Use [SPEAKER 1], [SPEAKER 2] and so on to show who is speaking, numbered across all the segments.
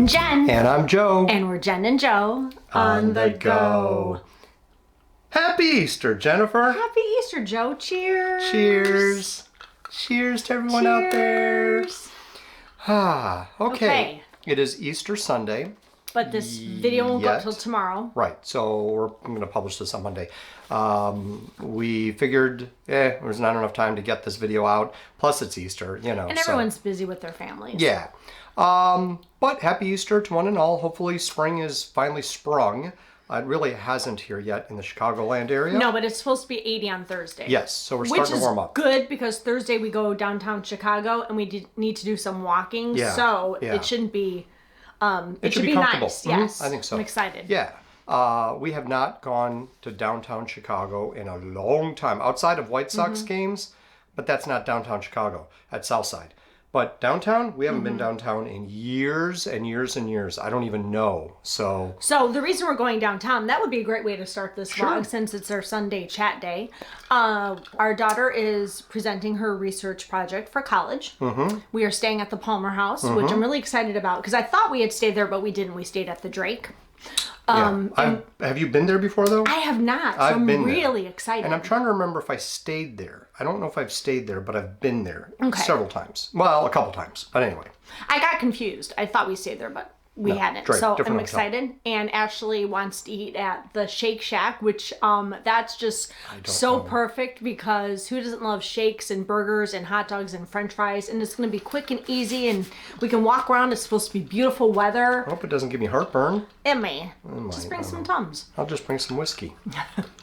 [SPEAKER 1] I'm Jen.
[SPEAKER 2] And I'm Joe.
[SPEAKER 1] And we're Jen and Joe on the go.
[SPEAKER 2] Happy Easter, Jennifer.
[SPEAKER 1] Happy Easter, Joe. Cheers.
[SPEAKER 2] Cheers. Cheers to everyone out there. Okay. It is Easter Sunday.
[SPEAKER 1] But this video won't go up till tomorrow.
[SPEAKER 2] Right. So I'm going to publish this on Monday. We figured, there's not enough time to get this video out. Plus it's Easter, you know.
[SPEAKER 1] And everyone's busy with their families.
[SPEAKER 2] Yeah. But happy Easter to one and all. Hopefully spring is finally sprung. It really hasn't here yet in the Chicagoland area.
[SPEAKER 1] No, but it's supposed to be 80 on Thursday.
[SPEAKER 2] Yes, so we're starting to warm up.
[SPEAKER 1] Which is good because Thursday we go downtown Chicago and we need to do some walking.
[SPEAKER 2] Yeah,
[SPEAKER 1] so
[SPEAKER 2] yeah.
[SPEAKER 1] It shouldn't be...
[SPEAKER 2] it should be comfortable.
[SPEAKER 1] Nice. Yes,
[SPEAKER 2] I think so.
[SPEAKER 1] I'm excited.
[SPEAKER 2] Yeah. We have not gone to downtown Chicago in a long time. Outside of White Sox games, but that's not downtown Chicago. That's Southside. But downtown, we haven't been downtown in years and years and years. I don't even know. So
[SPEAKER 1] the reason we're going downtown, that would be a great way to start this vlog since it's our Sunday chat day. Our daughter is presenting her research project for college. We are staying at the Palmer House, which I'm really excited about because I thought we had stayed there, but we didn't. We stayed at the Drake.
[SPEAKER 2] have you been there before, though?
[SPEAKER 1] I have not, so I'm really excited.
[SPEAKER 2] And I'm trying to remember if I stayed there. I don't know if I've stayed there, but I've been there several times. Well, a couple times, but anyway.
[SPEAKER 1] I got confused. I thought we stayed there, but we hadn't.
[SPEAKER 2] Drake,
[SPEAKER 1] so I'm
[SPEAKER 2] hotel.
[SPEAKER 1] excited. And Ashley wants to eat at the Shake Shack, which that's just so perfect because who doesn't love shakes and burgers and hot dogs and french fries? And it's going to be quick and easy and we can walk around. It's supposed to be beautiful weather.
[SPEAKER 2] I hope it doesn't give me heartburn.
[SPEAKER 1] It may. Just bring some Tums.
[SPEAKER 2] I'll just bring some whiskey.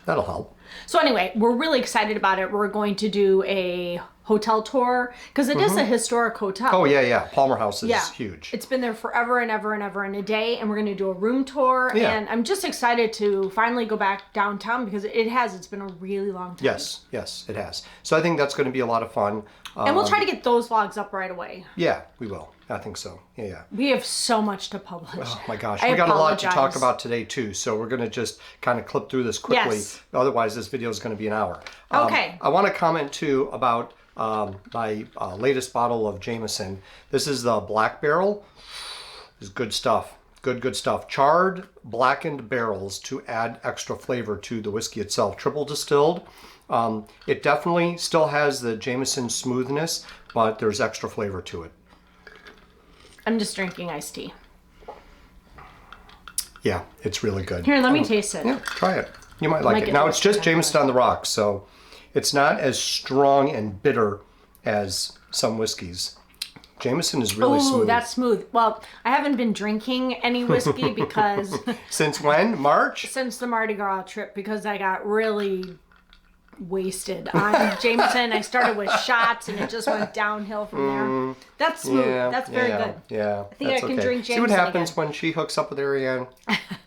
[SPEAKER 2] That'll help.
[SPEAKER 1] So anyway, we're really excited about it. We're going to do a hotel tour because it is a historic hotel.
[SPEAKER 2] Oh, yeah. Palmer House is huge.
[SPEAKER 1] It's been there forever and ever and ever and a day. And we're going to do a room tour. Yeah. And I'm just excited to finally go back downtown because it's been a really long time.
[SPEAKER 2] Yes, it has. So I think that's going to be a lot of fun.
[SPEAKER 1] And we'll try to get those vlogs up right away.
[SPEAKER 2] Yeah, we will. I think so. Yeah.
[SPEAKER 1] We have so much to publish.
[SPEAKER 2] Oh my gosh. We got a lot to talk about today too. So we're going to just kind of clip through this quickly. Yes. Otherwise this video is going to be an hour.
[SPEAKER 1] Okay.
[SPEAKER 2] I want to comment too about my latest bottle of Jameson. This is the Black Barrel. It's good stuff. Good stuff. Charred, blackened barrels to add extra flavor to the whiskey itself. Triple distilled. It definitely still has the Jameson smoothness, but there's extra flavor to it.
[SPEAKER 1] I'm just drinking iced tea.
[SPEAKER 2] Yeah, it's really good.
[SPEAKER 1] Here, let me taste it.
[SPEAKER 2] Yeah, try it. You might like it. Now, it's just Jameson on the rocks, so it's not as strong and bitter as some whiskeys. Jameson is really smooth.
[SPEAKER 1] Oh, that's smooth. Well, I haven't been drinking any whiskey because...
[SPEAKER 2] Since when? March?
[SPEAKER 1] Since the Mardi Gras trip, because I got really wasted on Jameson. I started with shots and it just went downhill from there. That's smooth. That's very good.
[SPEAKER 2] Yeah,
[SPEAKER 1] I think I can drink Jameson.
[SPEAKER 2] See what happens when she hooks up with Ariane.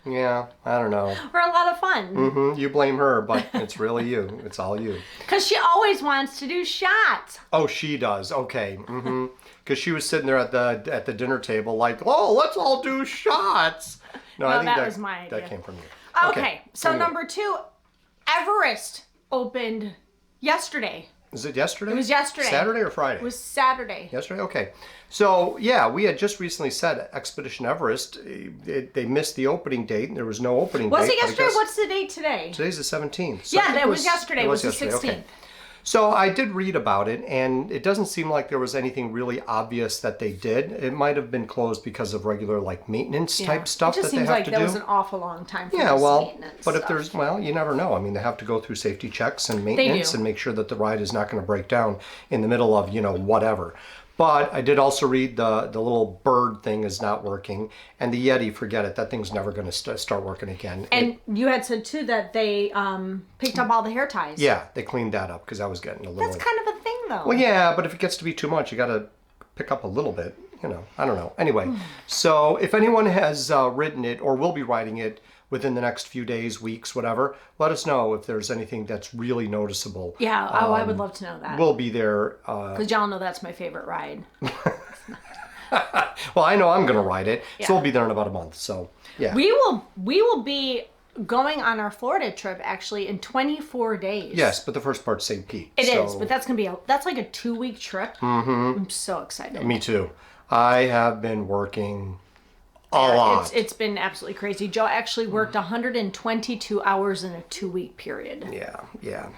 [SPEAKER 2] Yeah, I don't know.
[SPEAKER 1] We're a lot of fun.
[SPEAKER 2] You blame her, but it's really you. It's all you.
[SPEAKER 1] Because she always wants to do shots.
[SPEAKER 2] Oh, she does. Okay. Because she was sitting there at the dinner table like, oh, let's all do shots. No, I think that
[SPEAKER 1] was my idea.
[SPEAKER 2] That came from you.
[SPEAKER 1] Okay, so anyway. Number 2, Everest opened yesterday.
[SPEAKER 2] Is it yesterday?
[SPEAKER 1] It was yesterday.
[SPEAKER 2] Saturday or Friday?
[SPEAKER 1] It was Saturday.
[SPEAKER 2] Yesterday? Okay. So, yeah, we had just recently said Expedition Everest, they missed the opening date. And there was no opening date.
[SPEAKER 1] Was it yesterday? What's the date today?
[SPEAKER 2] Today's the 17th. So
[SPEAKER 1] yeah, that was yesterday. It was the 16th. Okay.
[SPEAKER 2] So I did read about it, and it doesn't seem like there was anything really obvious that they did. It might have been closed because of regular, like, maintenance type stuff that they have to do.
[SPEAKER 1] It just seems like that was an awful long time for maintenance
[SPEAKER 2] but if there's, you never know. I mean, they have to go through safety checks and maintenance and make sure that the ride is not going to break down in the middle of, whatever. But I did also read the little bird thing is not working. And the Yeti, forget it. That thing's never going to start working again.
[SPEAKER 1] And you had said, too, that they picked up all the hair ties.
[SPEAKER 2] Yeah, they cleaned that up because I was getting a little...
[SPEAKER 1] That's kind of a thing, though.
[SPEAKER 2] Well, yeah, but if it gets to be too much, you got to pick up a little bit. I don't know. Anyway, so if anyone has written it or will be writing it within the next few days, weeks, whatever, let us know if there's anything that's really noticeable.
[SPEAKER 1] Yeah, I would love to know that.
[SPEAKER 2] We'll be there.
[SPEAKER 1] Because y'all know that's my favorite ride.
[SPEAKER 2] Well, I know I'm going to ride it, so we'll be there in about a month. So, yeah.
[SPEAKER 1] We will be going on our Florida trip actually in 24 days.
[SPEAKER 2] Yes, but the first part's St. Pete.
[SPEAKER 1] It is, but that's going to be that's like a 2-week trip. I'm so excited.
[SPEAKER 2] Me too. I have been working lot.
[SPEAKER 1] It's been absolutely crazy. Joe actually worked 122 hours in a 2-week period.
[SPEAKER 2] Yeah.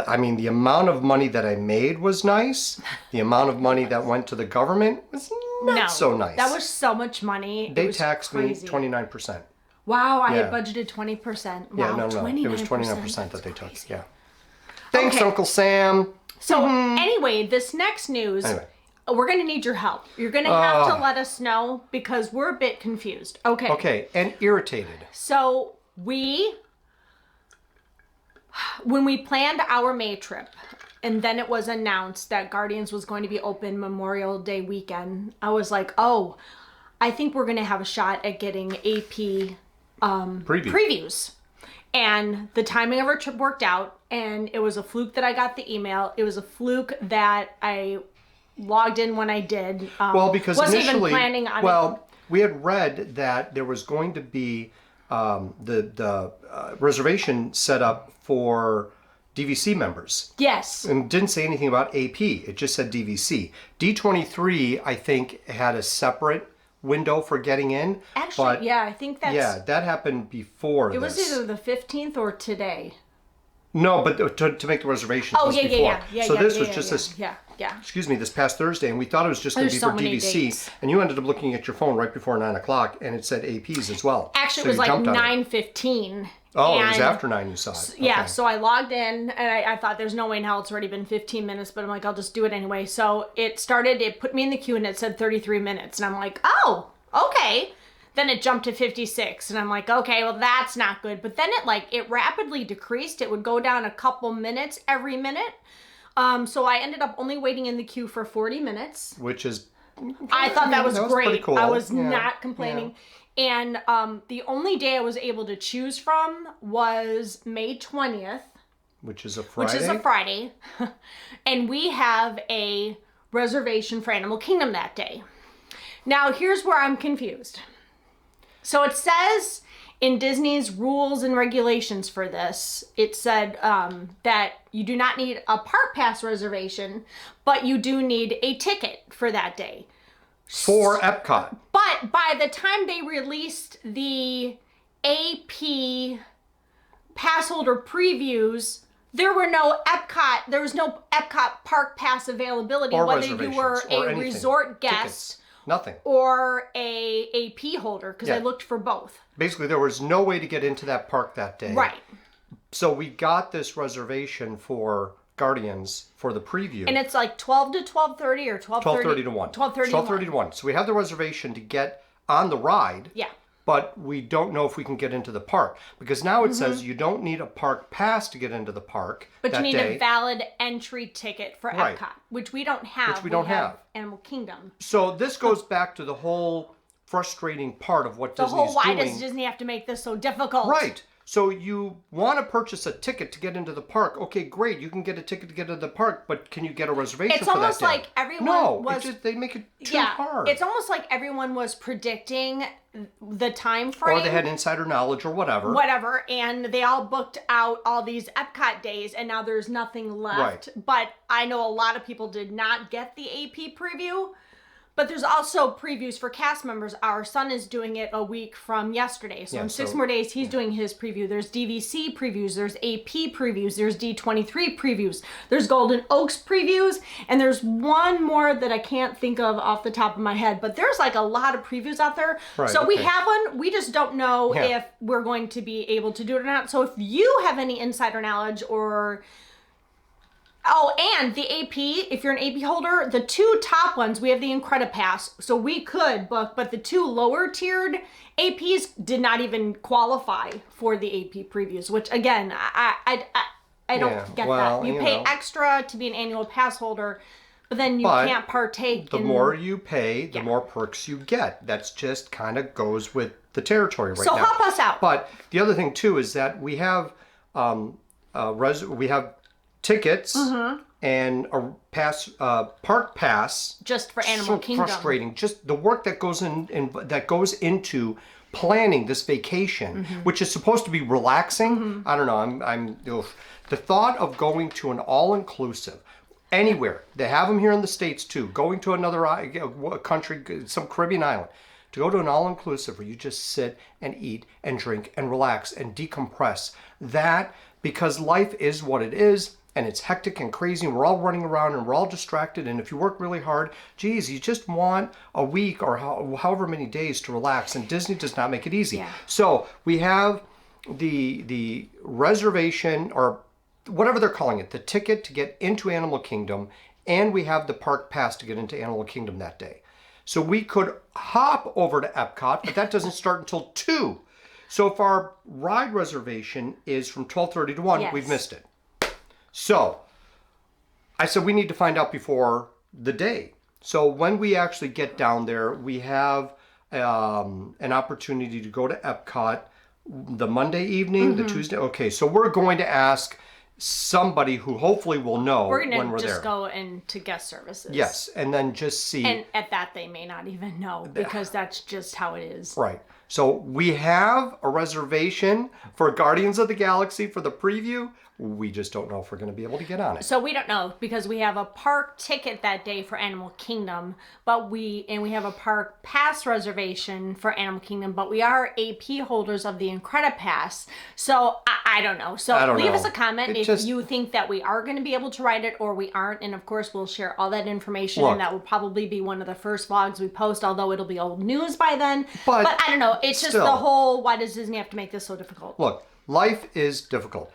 [SPEAKER 2] I mean, the amount of money that I made was nice. The amount of money that went to the government was not so nice.
[SPEAKER 1] That was so much money.
[SPEAKER 2] They taxed me 29%.
[SPEAKER 1] Wow, I had budgeted 20%. Wow,
[SPEAKER 2] no.
[SPEAKER 1] 29%.
[SPEAKER 2] It was 29% that they took. Yeah. Thanks, Uncle Sam.
[SPEAKER 1] So anyway, this next news, we're going to need your help. You're going to have to let us know because we're a bit confused. Okay,
[SPEAKER 2] and irritated.
[SPEAKER 1] So when we planned our May trip, and then it was announced that Guardians was going to be open Memorial Day weekend, I was like, I think we're going to have a shot at getting AP previews. And the timing of our trip worked out, and it was a fluke that I got the email. It was a fluke that I logged in when I did.
[SPEAKER 2] Because
[SPEAKER 1] wasn't
[SPEAKER 2] initially,
[SPEAKER 1] even planning on it.
[SPEAKER 2] We had read that there was going to be the reservation set up for DVC members.
[SPEAKER 1] Yes.
[SPEAKER 2] And didn't say anything about AP. It just said DVC. D23, I think, had a separate window for getting in.
[SPEAKER 1] Actually, I think that's...
[SPEAKER 2] Yeah, that happened before
[SPEAKER 1] It was either the 15th or today.
[SPEAKER 2] No, but to make the reservation was before. So this was just this...
[SPEAKER 1] Yeah.
[SPEAKER 2] Excuse me, this past Thursday, and we thought it was just going to be for DVC, and you ended up looking at your phone right before 9 o'clock, and it said APs as well.
[SPEAKER 1] Actually, it was like 9:15.
[SPEAKER 2] Oh, it was after 9 you saw it.
[SPEAKER 1] Yeah, so I logged in, and I thought there's no way in hell it's already been 15 minutes, but I'm like, I'll just do it anyway. So it put me in the queue, and it said 33 minutes, and I'm like, oh, okay. Then it jumped to 56, and I'm like, okay, well, that's not good. But then it rapidly decreased. It would go down a couple minutes every minute. So I ended up only waiting in the queue for 40 minutes.
[SPEAKER 2] Which is...
[SPEAKER 1] I thought that was great.
[SPEAKER 2] Pretty cool.
[SPEAKER 1] I was not complaining. Yeah. And the only day I was able to choose from was May 20th.
[SPEAKER 2] Which is a Friday.
[SPEAKER 1] And we have a reservation for Animal Kingdom that day. Now, here's where I'm confused. So it says in Disney's rules and regulations for this, it said that you do not need a park pass reservation, but you do need a ticket for that day.
[SPEAKER 2] For Epcot.
[SPEAKER 1] But by the time they released the AP pass holder previews, there was no Epcot park pass availability,
[SPEAKER 2] or
[SPEAKER 1] whether you were a resort guest.
[SPEAKER 2] Tickets. Nothing.
[SPEAKER 1] Or a AP holder, because I looked for both.
[SPEAKER 2] Basically, there was no way to get into that park that day.
[SPEAKER 1] Right.
[SPEAKER 2] So we got this reservation for Guardians for the preview.
[SPEAKER 1] And it's like 12 to 12:30 or
[SPEAKER 2] 12:30 to 1. 12:30 to 1. So we have the reservation to get on the ride.
[SPEAKER 1] Yeah.
[SPEAKER 2] But we don't know if we can get into the park. Because now it says you don't need a park pass to get into the park.
[SPEAKER 1] But you need a valid entry ticket for Epcot, which we don't have.
[SPEAKER 2] Which we don't have.
[SPEAKER 1] Animal Kingdom.
[SPEAKER 2] So this goes back to the whole frustrating part of what Disney's doing.
[SPEAKER 1] Why does Disney have to make this so difficult?
[SPEAKER 2] Right. So you want to purchase a ticket to get into the park. Okay, great. You can get a ticket to get into the park, but can you get a reservation for that day?
[SPEAKER 1] It's almost like everyone was...
[SPEAKER 2] they make it too hard.
[SPEAKER 1] It's almost like everyone was predicting the time frame.
[SPEAKER 2] Or they had insider knowledge or whatever.
[SPEAKER 1] Whatever. And they all booked out all these Epcot days, and now there's nothing left.
[SPEAKER 2] Right.
[SPEAKER 1] But I know a lot of people did not get the AP preview. But there's also previews for cast members. Our son is doing it a week from yesterday. So in 6 more days, he's doing his preview. There's DVC previews. There's AP previews. There's D23 previews. There's Golden Oaks previews. And there's one more that I can't think of off the top of my head. But there's like a lot of previews out there.
[SPEAKER 2] Right,
[SPEAKER 1] so we have one. We just don't know if we're going to be able to do it or not. So if you have any insider knowledge or... Oh, and the AP, if you're an AP holder, the 2 top ones, we have the Incredipass, so we could book, but the 2 lower tiered APs did not even qualify for the AP previews, which again, I don't get that. You pay extra to be an annual pass holder, but then you can't partake.
[SPEAKER 2] The more you pay, the more perks you get. That's just kind of goes with the territory right now.
[SPEAKER 1] So help us out.
[SPEAKER 2] But the other thing too is that we have tickets and a park pass
[SPEAKER 1] just for Animal Kingdom.
[SPEAKER 2] Frustrating. Just the work that goes that goes into planning this vacation, which is supposed to be relaxing. I don't know. The thought of going to an all-inclusive Anywhere. They have them here in the States too. Going to another country, some Caribbean island, to go to an all-inclusive where you just sit and eat and drink and relax and decompress. That, because life is what it is, and it's hectic and crazy, and we're all running around and we're all distracted, and if you work really hard, geez, you just want a week or however many days to relax, and Disney does not make it easy.
[SPEAKER 1] Yeah.
[SPEAKER 2] So we have the reservation, or whatever they're calling it, the ticket to get into Animal Kingdom, and we have the park pass to get into Animal Kingdom that day. So we could hop over to Epcot, but that doesn't start until 2. So if our ride reservation is from 12:30 to 1,
[SPEAKER 1] Yes.
[SPEAKER 2] we've missed it. So I said we need to find out before the day. So when we actually get down there, we have an opportunity to go to Epcot the Monday evening, the Tuesday. Okay, so we're going to ask somebody who hopefully will know
[SPEAKER 1] We're
[SPEAKER 2] when
[SPEAKER 1] going
[SPEAKER 2] we're
[SPEAKER 1] to just
[SPEAKER 2] there.
[SPEAKER 1] go into guest services.
[SPEAKER 2] Yes, and then just see.
[SPEAKER 1] And at that, they may not even know because that's just how it is.
[SPEAKER 2] Right. So we have a reservation for Guardians of the Galaxy for the preview. We just don't know if we're going to be able to get on it.
[SPEAKER 1] So we don't know because we have a park ticket that day for Animal Kingdom, but we have a park pass reservation for Animal Kingdom, but we are AP holders of the Incredipass. So I don't know. So
[SPEAKER 2] I don't
[SPEAKER 1] leave
[SPEAKER 2] know.
[SPEAKER 1] us a comment if
[SPEAKER 2] just-
[SPEAKER 1] you think that we are going to be able to ride it or we aren't, and of course we'll share all that information,
[SPEAKER 2] Look.
[SPEAKER 1] and that will probably be one of the first vlogs we post, although it'll be old news by then.
[SPEAKER 2] But
[SPEAKER 1] I don't know. It's just
[SPEAKER 2] still.
[SPEAKER 1] the whole, why does Disney have to make this so difficult?
[SPEAKER 2] Look, life is difficult.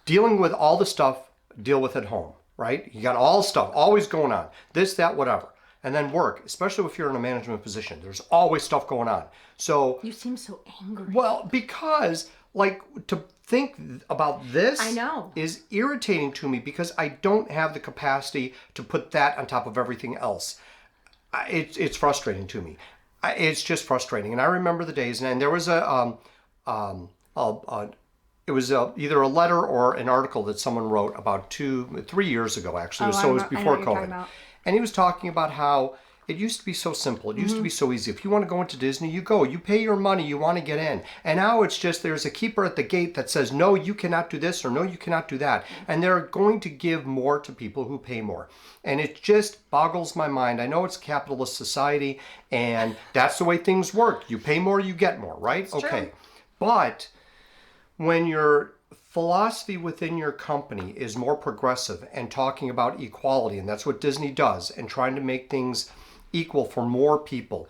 [SPEAKER 2] Dealing with all the stuff, deal with at home, right? You got all stuff always going on. This, that, whatever. And then work, especially if you're in a management position. There's always stuff going on. So,
[SPEAKER 1] You seem so angry.
[SPEAKER 2] well, because like to think about this
[SPEAKER 1] I know.
[SPEAKER 2] is irritating to me because I don't have the capacity to put that on top of everything else. It's frustrating to me. It's just frustrating. And I remember the days, and there was it was either a letter or an article that someone wrote about 2-3 years ago, actually. So it was
[SPEAKER 1] I know
[SPEAKER 2] before
[SPEAKER 1] what you're talking
[SPEAKER 2] COVID.
[SPEAKER 1] about.
[SPEAKER 2] And he was talking about how it used to be so simple. It used to be so easy. If you want to go into Disney, you go. You pay your money. You want to get in. And now it's just there's a keeper at the gate that says, no, you cannot do this, or no, you cannot do that. And they're going to give more to people who pay more. And it just boggles my mind. I know it's a capitalist society, and that's the way things work. You pay more, you get more, right?
[SPEAKER 1] It's true.
[SPEAKER 2] Okay. But when your philosophy within your company is more progressive and talking about equality, and that's what Disney does, and trying to make things equal for more people,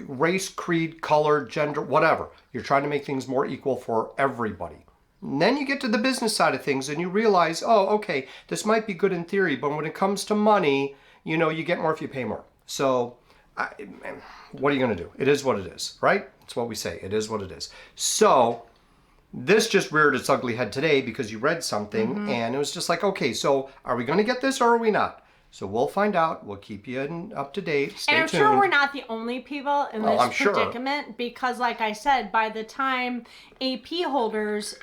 [SPEAKER 2] race, creed, color, gender, whatever. You're trying to make things more equal for everybody. And then you get to the business side of things and you realize, oh, okay, this might be good in theory, but when it comes to money, you know, you get more if you pay more. So what are you going to do? It is what it is, right? It's what we say. It is what it is. So this just reared its ugly head today because you read something and it was just like, okay, so are we going to get this or are we not? So we'll find out. We'll keep you up to date. Stay
[SPEAKER 1] and I'm
[SPEAKER 2] tuned.
[SPEAKER 1] sure we're not the only people in this
[SPEAKER 2] I'm sure.
[SPEAKER 1] predicament because, like I said, by the time AP holders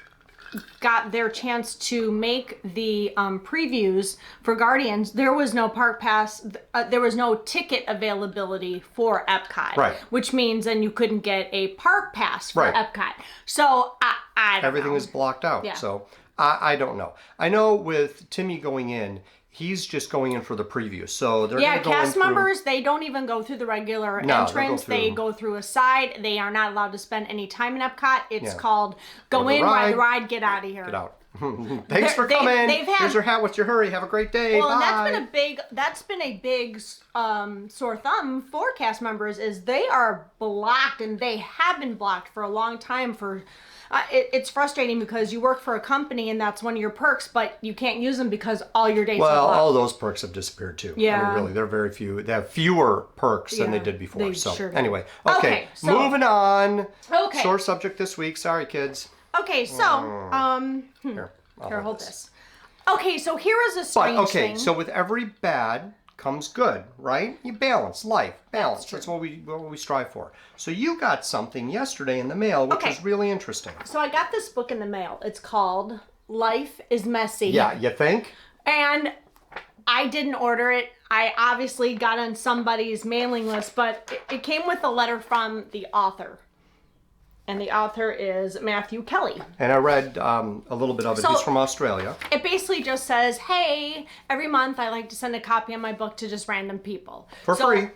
[SPEAKER 1] got their chance to make the previews for Guardians, there was no park pass, there was no ticket availability for Epcot.
[SPEAKER 2] Right.
[SPEAKER 1] Which means then you couldn't get a park pass for
[SPEAKER 2] Right.
[SPEAKER 1] Epcot. So I don't
[SPEAKER 2] Everything
[SPEAKER 1] know.
[SPEAKER 2] is blocked out.
[SPEAKER 1] Yeah.
[SPEAKER 2] So I don't know. I know with Timmy going in, he's just going in for the preview. So they're
[SPEAKER 1] Yeah,
[SPEAKER 2] going to go in
[SPEAKER 1] cast
[SPEAKER 2] through-
[SPEAKER 1] members, they don't even go through the regular
[SPEAKER 2] No,
[SPEAKER 1] entrance. They go through a side. They are not allowed to spend any time in Epcot. It's
[SPEAKER 2] Yeah.
[SPEAKER 1] called go
[SPEAKER 2] Go to
[SPEAKER 1] in,
[SPEAKER 2] the
[SPEAKER 1] ride the
[SPEAKER 2] ride.
[SPEAKER 1] ride, get out of here.
[SPEAKER 2] Get out. Thanks for
[SPEAKER 1] They've
[SPEAKER 2] coming.
[SPEAKER 1] had-
[SPEAKER 2] Here's your hat. What's your hurry? Have a great day.
[SPEAKER 1] Well,
[SPEAKER 2] Bye.
[SPEAKER 1] and that's been a big sore thumb for cast members is they are blocked, and they have been blocked for a long time. It's frustrating because you work for a company and that's one of your perks, but you can't use them because all your days are
[SPEAKER 2] Well,
[SPEAKER 1] blocked.
[SPEAKER 2] all those perks have disappeared too. I
[SPEAKER 1] Yeah.
[SPEAKER 2] mean, really, they're very few. They have fewer perks than they
[SPEAKER 1] Yeah,
[SPEAKER 2] did before.
[SPEAKER 1] they
[SPEAKER 2] So
[SPEAKER 1] sure do.
[SPEAKER 2] anyway,
[SPEAKER 1] Okay,
[SPEAKER 2] okay,
[SPEAKER 1] so-
[SPEAKER 2] moving on.
[SPEAKER 1] Okay.
[SPEAKER 2] Sore subject this week. Sorry, kids.
[SPEAKER 1] Okay, so
[SPEAKER 2] Here, I'll
[SPEAKER 1] here, hold this. Okay, so here is a
[SPEAKER 2] But
[SPEAKER 1] strange
[SPEAKER 2] okay,
[SPEAKER 1] thing.
[SPEAKER 2] so with every bad comes good, right? You balance life, balance. That's what we strive for. So you got something yesterday in the mail, which
[SPEAKER 1] Okay.
[SPEAKER 2] was really interesting.
[SPEAKER 1] So I got this book in the mail. It's called Life is Messy.
[SPEAKER 2] Yeah, you think?
[SPEAKER 1] And I didn't order it. I obviously got on somebody's mailing list, but it came with a letter from the author. And the author is Matthew Kelly.
[SPEAKER 2] And I read a little bit of it.
[SPEAKER 1] So-
[SPEAKER 2] He's from Australia.
[SPEAKER 1] It basically just says, hey, every month I like to send a copy of my book to just random people.
[SPEAKER 2] For free.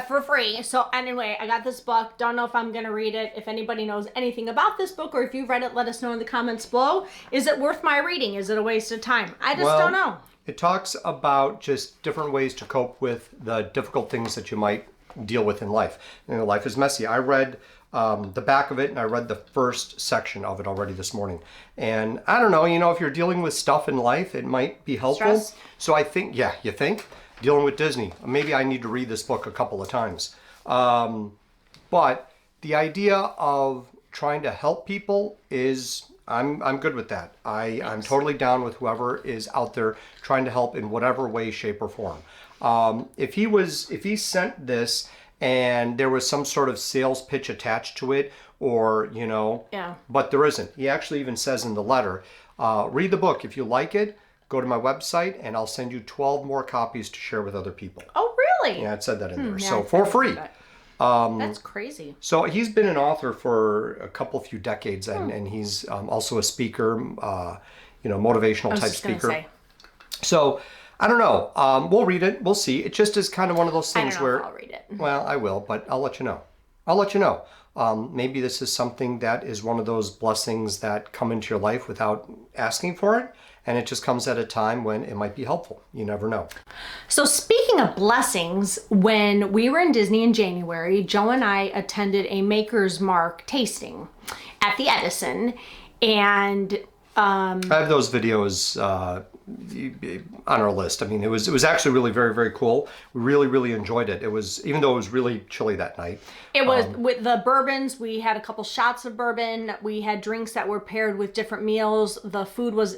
[SPEAKER 1] For free. So anyway, I got this book. Don't know if I'm going to read it. If anybody knows anything about this book or if you've read it, let us know in the comments below. Is it worth my reading? Is it a waste of time? I just don't know.
[SPEAKER 2] It talks about just different ways to cope with the difficult things that you might deal with in life. You know, life is messy. I read the back of it, and I read the first section of it already this morning. And I don't know, if you're dealing with stuff in life, it might be helpful.
[SPEAKER 1] Stress.
[SPEAKER 2] So I think, you think? Dealing with Disney. Maybe I need to read this book a couple of times. But the idea of trying to help people is, I'm good with that. I'm totally down with whoever is out there trying to help in whatever way, shape, or form. If he sent this and there was some sort of sales pitch attached to it, or,
[SPEAKER 1] Yeah.
[SPEAKER 2] but there isn't. He actually even says in the letter, read the book. If you like it, go to my website and I'll send you 12 more copies to share with other people.
[SPEAKER 1] Oh, really?
[SPEAKER 2] Yeah, it said that in there.
[SPEAKER 1] Yeah,
[SPEAKER 2] So
[SPEAKER 1] I
[SPEAKER 2] for
[SPEAKER 1] forgot
[SPEAKER 2] free.
[SPEAKER 1] that. That's crazy.
[SPEAKER 2] So he's been an author for a few decades, and he's also a speaker, motivational type speaker. So I don't know. We'll read it. We'll see. It just is kind of one of those things
[SPEAKER 1] I don't know
[SPEAKER 2] where,
[SPEAKER 1] if I'll read it.
[SPEAKER 2] well, I will, but I'll let you know. Maybe this is something that is one of those blessings that come into your life without asking for it. And it just comes at a time when it might be helpful. You never know.
[SPEAKER 1] So speaking of blessings, when we were in Disney in January, Joe and I attended a Maker's Mark tasting at the Edison. And
[SPEAKER 2] I have those videos on our list. I mean, it was actually really very, very cool. We really, really enjoyed it. It was, even though it was really chilly that night.
[SPEAKER 1] it was with the bourbons. We had a couple shots of bourbon. We had drinks that were paired with different meals. The food was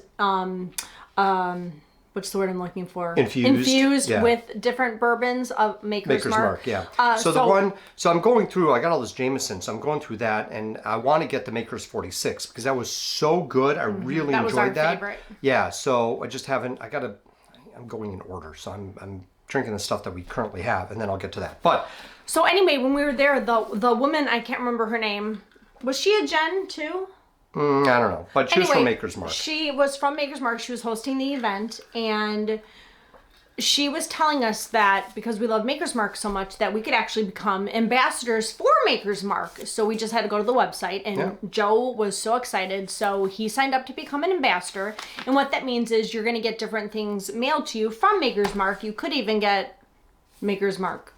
[SPEAKER 1] what's the word I'm looking for?
[SPEAKER 2] Infused, yeah.
[SPEAKER 1] With different bourbons of Maker's Mark.
[SPEAKER 2] Yeah.
[SPEAKER 1] So
[SPEAKER 2] I'm going through, I got all this Jameson, so I'm going through that, and I want to get the Maker's 46 because that was so good. I really
[SPEAKER 1] that
[SPEAKER 2] enjoyed
[SPEAKER 1] was our
[SPEAKER 2] that.
[SPEAKER 1] favorite.
[SPEAKER 2] Yeah, so I just haven't, I'm going in order, so I'm drinking the stuff that we currently have, and then I'll get to that. But
[SPEAKER 1] So anyway, when we were there, the woman, I can't remember her name. Was she a Jen too?
[SPEAKER 2] I don't know, but she was from Maker's Mark.
[SPEAKER 1] She was from Maker's Mark. She was hosting the event, and she was telling us that because we love Maker's Mark so much that we could actually become ambassadors for Maker's Mark. So we just had to go to the website, and Joe was so excited. So he signed up to become an ambassador. And what that means is you're going to get different things mailed to you from Maker's Mark. You could even get Maker's Mark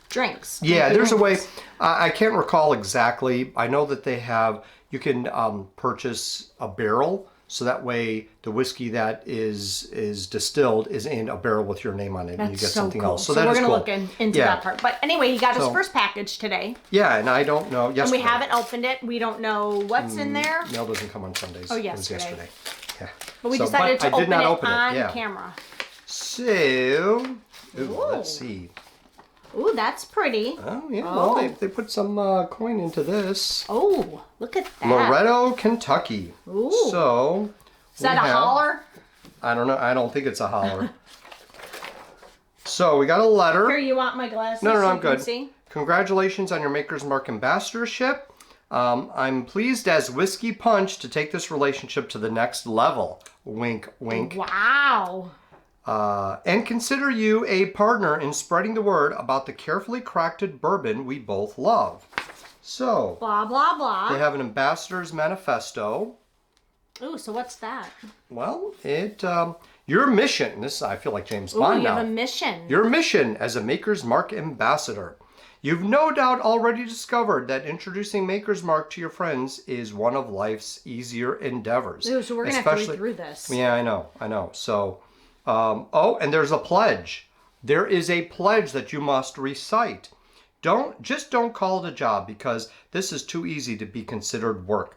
[SPEAKER 1] drinks.
[SPEAKER 2] Yeah, there's a way. I can't recall exactly. I know that they have, you can purchase a barrel. So that way, the whiskey that is distilled is in a barrel with your name on it, and you get
[SPEAKER 1] so
[SPEAKER 2] something
[SPEAKER 1] cool.
[SPEAKER 2] else.
[SPEAKER 1] So
[SPEAKER 2] that
[SPEAKER 1] we're
[SPEAKER 2] is
[SPEAKER 1] going to
[SPEAKER 2] cool.
[SPEAKER 1] look into that part. But anyway, he got his
[SPEAKER 2] So-
[SPEAKER 1] first package today.
[SPEAKER 2] Yeah, and I don't know. Yesterday.
[SPEAKER 1] And we haven't opened it. We don't know what's in there.
[SPEAKER 2] Mail doesn't come on Sundays.
[SPEAKER 1] Oh,
[SPEAKER 2] It was
[SPEAKER 1] yesterday.
[SPEAKER 2] yesterday. Yeah.
[SPEAKER 1] But we
[SPEAKER 2] So,
[SPEAKER 1] decided to
[SPEAKER 2] I did
[SPEAKER 1] open
[SPEAKER 2] not
[SPEAKER 1] it
[SPEAKER 2] open it,
[SPEAKER 1] on
[SPEAKER 2] yeah.
[SPEAKER 1] camera.
[SPEAKER 2] So, let's see.
[SPEAKER 1] Ooh, that's pretty.
[SPEAKER 2] Oh, yeah.
[SPEAKER 1] Oh.
[SPEAKER 2] Well, they put some coin into this.
[SPEAKER 1] Oh, look at that.
[SPEAKER 2] Loretto, Kentucky.
[SPEAKER 1] Ooh.
[SPEAKER 2] So,
[SPEAKER 1] Is that a holler?
[SPEAKER 2] I don't know. I don't think it's a holler. So, we got a letter.
[SPEAKER 1] Here, you want my glasses?
[SPEAKER 2] No,
[SPEAKER 1] so
[SPEAKER 2] I'm
[SPEAKER 1] you can
[SPEAKER 2] good.
[SPEAKER 1] See?
[SPEAKER 2] Congratulations on your Maker's Mark ambassadorship. I'm pleased as Whiskey Punch to take this relationship to the next level. Wink, wink.
[SPEAKER 1] Wow.
[SPEAKER 2] And consider you a partner in spreading the word about the carefully crafted bourbon we both love. So,
[SPEAKER 1] Blah, blah, blah.
[SPEAKER 2] they have an ambassador's manifesto.
[SPEAKER 1] Ooh, so what's that?
[SPEAKER 2] Well, your mission, this I feel like James
[SPEAKER 1] Ooh,
[SPEAKER 2] Bond
[SPEAKER 1] you
[SPEAKER 2] now.
[SPEAKER 1] have a mission.
[SPEAKER 2] Your mission as a Maker's Mark ambassador. You've no doubt already discovered that introducing Maker's Mark to your friends is one of life's easier endeavors.
[SPEAKER 1] Ooh, so we're going to have to read through this.
[SPEAKER 2] Yeah, I know. So, and there's a pledge. There is a pledge that you must recite. Don't call it a job because this is too easy to be considered work.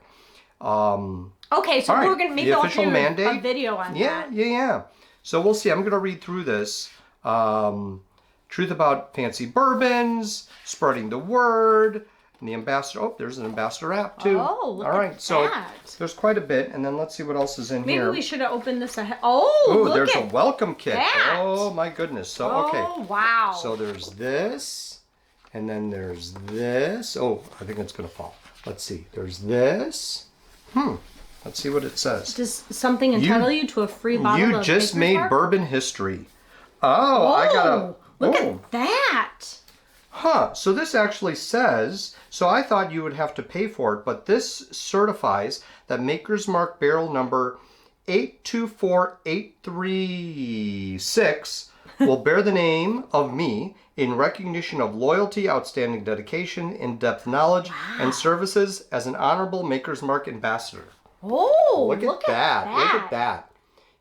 [SPEAKER 1] Okay, so we're going to make a video on that.
[SPEAKER 2] Yeah. So we'll see. I'm going to read through this. Truth about fancy bourbons, spreading the word, and the ambassador. Oh, there's an ambassador app too.
[SPEAKER 1] Oh, look
[SPEAKER 2] All right,
[SPEAKER 1] at
[SPEAKER 2] so
[SPEAKER 1] that.
[SPEAKER 2] there's quite a bit, and then let's see what else is in
[SPEAKER 1] Maybe
[SPEAKER 2] here.
[SPEAKER 1] we should have opened this ahead. Oh,
[SPEAKER 2] Ooh,
[SPEAKER 1] look
[SPEAKER 2] there's
[SPEAKER 1] at
[SPEAKER 2] a welcome kit.
[SPEAKER 1] that.
[SPEAKER 2] Oh my goodness. So
[SPEAKER 1] Oh, wow.
[SPEAKER 2] So there's this, And then there's this. Oh, I think it's going to fall. Let's see. There's this. Let's see what it says.
[SPEAKER 1] Does something entitle you to a free bottle
[SPEAKER 2] You
[SPEAKER 1] of
[SPEAKER 2] just
[SPEAKER 1] Maker's
[SPEAKER 2] made
[SPEAKER 1] Mark?
[SPEAKER 2] bourbon history. Oh, I got a...
[SPEAKER 1] Look at that.
[SPEAKER 2] Huh. So this actually says... So I thought you would have to pay for it, but this certifies that Maker's Mark barrel number 824836 will bear the name of me in recognition of loyalty, outstanding dedication, in-depth knowledge, and services as an honorable Maker's Mark ambassador.
[SPEAKER 1] Oh,
[SPEAKER 2] Look at that. Look at that.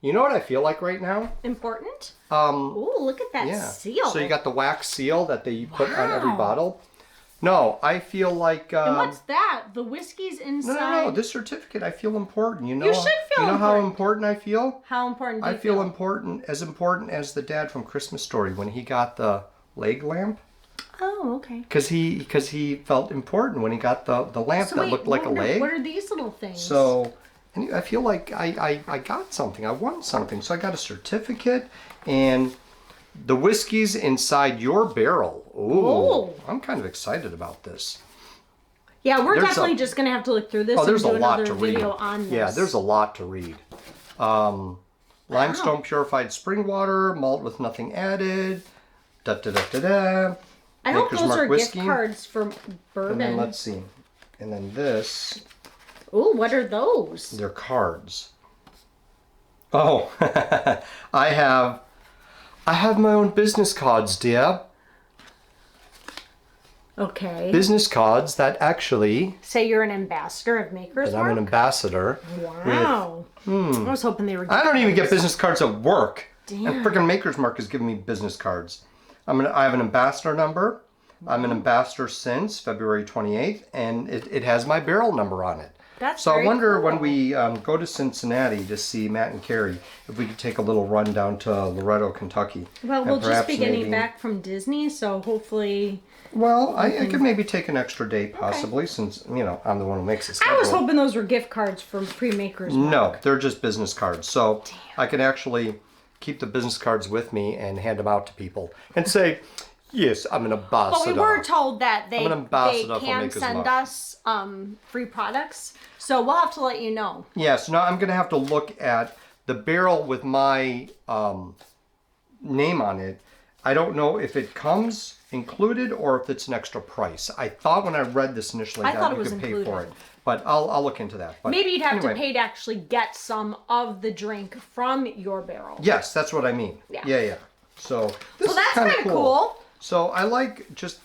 [SPEAKER 2] You know what I feel like right now?
[SPEAKER 1] Important? Oh, look at that seal.
[SPEAKER 2] So you got the wax seal that they put on every bottle. No, I feel like...
[SPEAKER 1] and what's that? The whiskey's inside?
[SPEAKER 2] No. This certificate, I feel important. You know,
[SPEAKER 1] you should feel
[SPEAKER 2] You know
[SPEAKER 1] important.
[SPEAKER 2] how important I feel?
[SPEAKER 1] How important do you
[SPEAKER 2] I feel important as the dad from Christmas Story when he got the leg lamp.
[SPEAKER 1] Oh, okay.
[SPEAKER 2] Because he felt important when he got the lamp that looked like a leg.
[SPEAKER 1] What are these little things?
[SPEAKER 2] So I feel like I got something. I won something. So I got a certificate and the whiskey's inside your barrel. Ooh, I'm kind of excited about this.
[SPEAKER 1] Yeah, we're definitely just going to have to look through this and do another video on this.
[SPEAKER 2] Yeah, there's a lot to read. Limestone purified spring water, malt with nothing added. I
[SPEAKER 1] hope those are gift cards for bourbon.
[SPEAKER 2] And then let's see. And then this.
[SPEAKER 1] Ooh, what are those?
[SPEAKER 2] They're cards. Oh, I have my own business cards, dear.
[SPEAKER 1] Okay.
[SPEAKER 2] Business cards that actually...
[SPEAKER 1] Say you're an ambassador of Maker's Mark?
[SPEAKER 2] I'm an ambassador.
[SPEAKER 1] Wow. I was hoping they were...
[SPEAKER 2] I don't even get business cards at work.
[SPEAKER 1] Damn.
[SPEAKER 2] And freaking Maker's Mark is giving me business cards. I have an ambassador number. I'm an ambassador since February 28th, and it has my barrel number on it.
[SPEAKER 1] That's
[SPEAKER 2] so I wonder
[SPEAKER 1] cool.
[SPEAKER 2] when we go to Cincinnati to see Matt and Carrie, if we could take a little run down to Loretto, Kentucky.
[SPEAKER 1] Well, we'll just be getting back from Disney, so hopefully...
[SPEAKER 2] Well, I could maybe take an extra day, possibly, since, I'm the one who makes the schedule.
[SPEAKER 1] I was hoping those were gift cards from pre-Maker's Mark.
[SPEAKER 2] No, they're just business cards. So I can actually keep the business cards with me and hand them out to people and say, yes, I'm an ambassador.
[SPEAKER 1] But we were told that they can
[SPEAKER 2] Maker's
[SPEAKER 1] send
[SPEAKER 2] Mark.
[SPEAKER 1] us free products, so we'll have to let you know.
[SPEAKER 2] Yeah, so now I'm going to have to look at the barrel with my name on it. I don't know if it comes included or if it's an extra price. I thought when I read this initially that you could pay for it. But I'll look into that. But
[SPEAKER 1] maybe you'd have to pay to actually get some of the drink from your barrel.
[SPEAKER 2] Yes, that's what I mean. Yeah. So this
[SPEAKER 1] that's
[SPEAKER 2] is kind of cool. So I just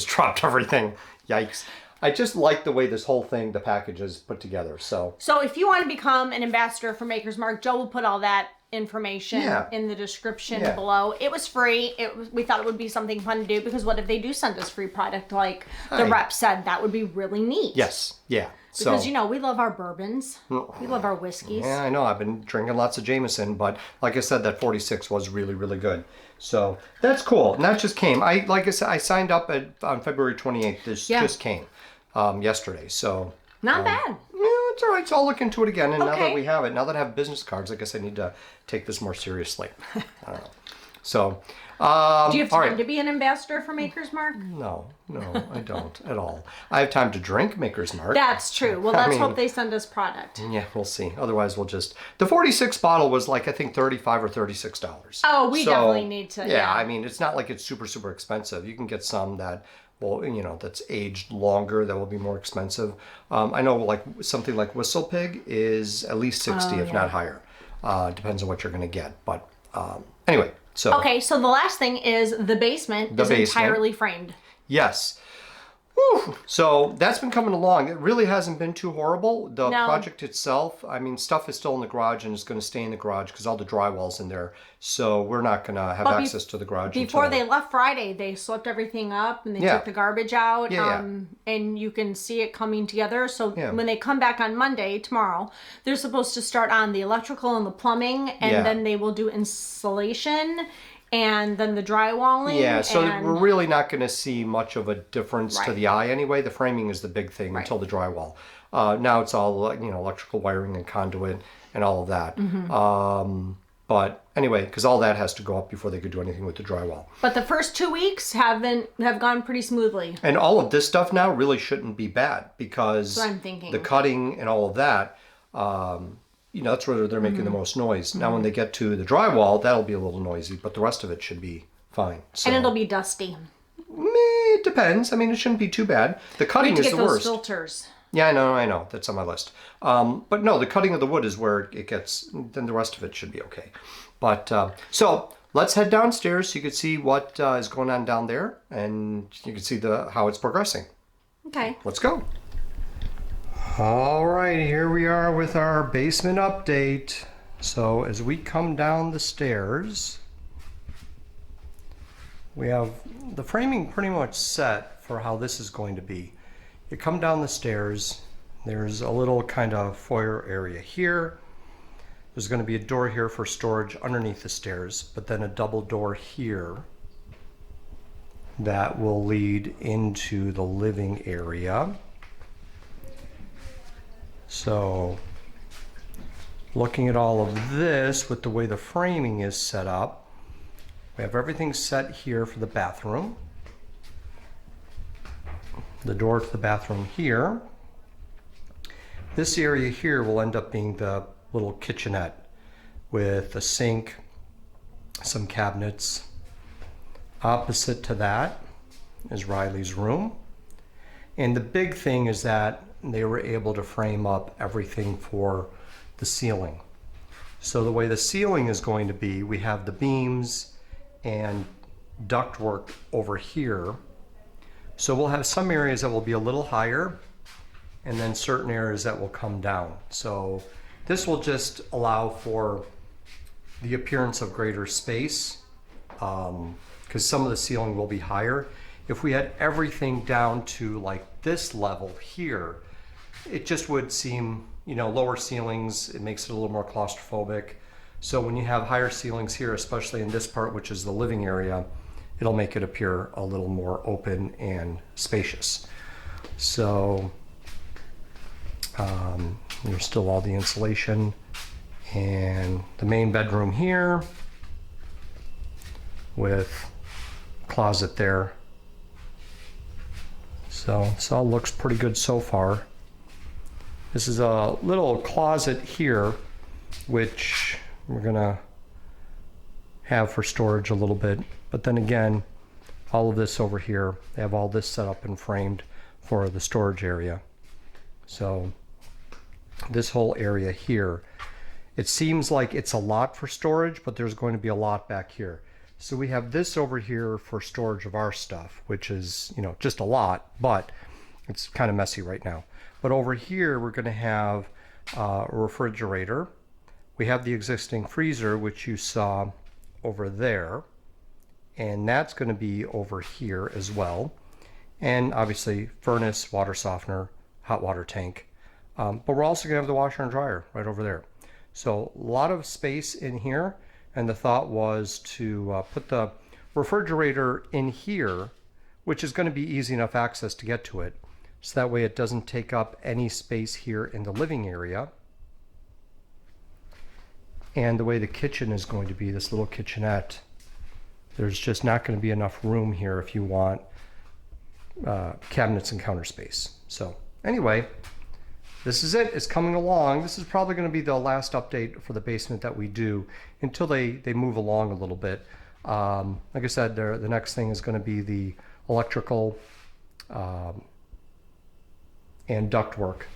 [SPEAKER 2] dropped everything. Yikes. I just like the way this whole thing, the package is put together. So
[SPEAKER 1] if you want to become an ambassador for Maker's Mark, Joe will put all that information in the description below. It was free. We thought it would be something fun to do because what if they do send us free product like the rep said? That would be really neat.
[SPEAKER 2] Yes. Yeah.
[SPEAKER 1] Because, we love our bourbons. We love our whiskeys.
[SPEAKER 2] Yeah, I know. I've been drinking lots of Jameson, but like I said, that 46 was really, really good. So that's cool. And that just came. Like I said, I signed up on February 28th. This just came yesterday. So
[SPEAKER 1] not bad.
[SPEAKER 2] Yeah, it's all right. So I'll look into it again. And now that we have it, now that I have business cards, I guess I need to take this more seriously. I don't know. So,
[SPEAKER 1] do you have time to be an ambassador for Maker's Mark?
[SPEAKER 2] No, I don't at all. I have time to drink Maker's Mark.
[SPEAKER 1] That's true. Well, let's hope they send us product.
[SPEAKER 2] Yeah, we'll see. Otherwise, we'll just... The 46 bottle was like, I think, $35 or $36.
[SPEAKER 1] Oh, we definitely need to.
[SPEAKER 2] Yeah, I mean, it's not like it's super, super expensive. You can get some that... Well, that's aged longer, that will be more expensive. I know like something like Whistle Pig is at least 60, if not higher. Depends on what you're going to get. But anyway, so...
[SPEAKER 1] Okay, so the last thing is the basement is entirely framed.
[SPEAKER 2] Yes. Whew. So that's been coming along. It really hasn't been too horrible. The project itself, I mean, stuff is still in the garage and is going to stay in the garage because all the drywall's in there. So we're not going to have access to the garage.
[SPEAKER 1] Before they left Friday, they swept everything up and they took the garbage out. And you can see it coming together. So when they come back on Monday, tomorrow, they're supposed to start on the electrical and the plumbing. And then they will do insulation. And then the drywalling.
[SPEAKER 2] Yeah, so we're really not going to see much of a difference to the eye anyway. The framing is the big thing until the drywall. Now it's all electrical wiring and conduit and all of that. But anyway, because all that has to go up before they could do anything with the drywall.
[SPEAKER 1] But the first 2 weeks have gone pretty smoothly.
[SPEAKER 2] And all of this stuff now really shouldn't be bad because
[SPEAKER 1] That's what I'm thinking.
[SPEAKER 2] the cutting and all of that, that's where they're making the most noise. Now, when they get to the drywall, that'll be a little noisy, but the rest of it should be fine. So,
[SPEAKER 1] And it'll be dusty.
[SPEAKER 2] it depends. I mean, it shouldn't be too bad. The cutting is the worst.
[SPEAKER 1] Filters.
[SPEAKER 2] Yeah, I know. That's on my list. But no, the cutting of the wood is where it gets, then the rest of it should be okay. But, so let's head downstairs so you can see what is going on down there and you can see how it's progressing.
[SPEAKER 1] Okay.
[SPEAKER 2] Let's go. All right, here we are with our basement update. So as we come down the stairs, we have the framing pretty much set for how this is going to be. You come down the stairs, there's a little kind of foyer area here. There's going to be a door here for storage underneath the stairs, but then a double door here that will lead into the living area. So looking at all of this with the way the framing is set up, we have everything set here for the bathroom. The door to the bathroom here. This area here will end up being the little kitchenette with a sink, some cabinets. Opposite to that is Riley's room. And the big thing is that they were able to frame up everything for the ceiling. So the way the ceiling is going to be, we have the beams and ductwork over here. So we'll have some areas that will be a little higher and then certain areas that will come down. So this will just allow for the appearance of greater space because some of the ceiling will be higher. If we had everything down to like this level here, it just would seem, lower ceilings, it makes it a little more claustrophobic. So when you have higher ceilings here, especially in this part, which is the living area, it'll make it appear a little more open and spacious. So there's still all the insulation and the main bedroom here with closet there. So this all looks pretty good so far. This is a little closet here, which we're gonna have for storage a little bit. But then again, all of this over here, they have all this set up and framed for the storage area. So this whole area here, it seems like it's a lot for storage, but there's going to be a lot back here. So we have this over here for storage of our stuff, which is, just a lot, but it's kind of messy right now. But over here, we're going to have a refrigerator. We have the existing freezer, which you saw over there. And that's going to be over here as well. And obviously furnace, water softener, hot water tank. But we're also going to have the washer and dryer right over there. So a lot of space in here. And the thought was to put the refrigerator in here, which is going to be easy enough access to get to it. So that way it doesn't take up any space here in the living area. And the way the kitchen is going to be, this little kitchenette, there's just not going to be enough room here if you want cabinets and counter space. So anyway, this is it. It's coming along. This is probably going to be the last update for the basement that we do until they move along a little bit. Like I said, the next thing is going to be the electrical and duct work.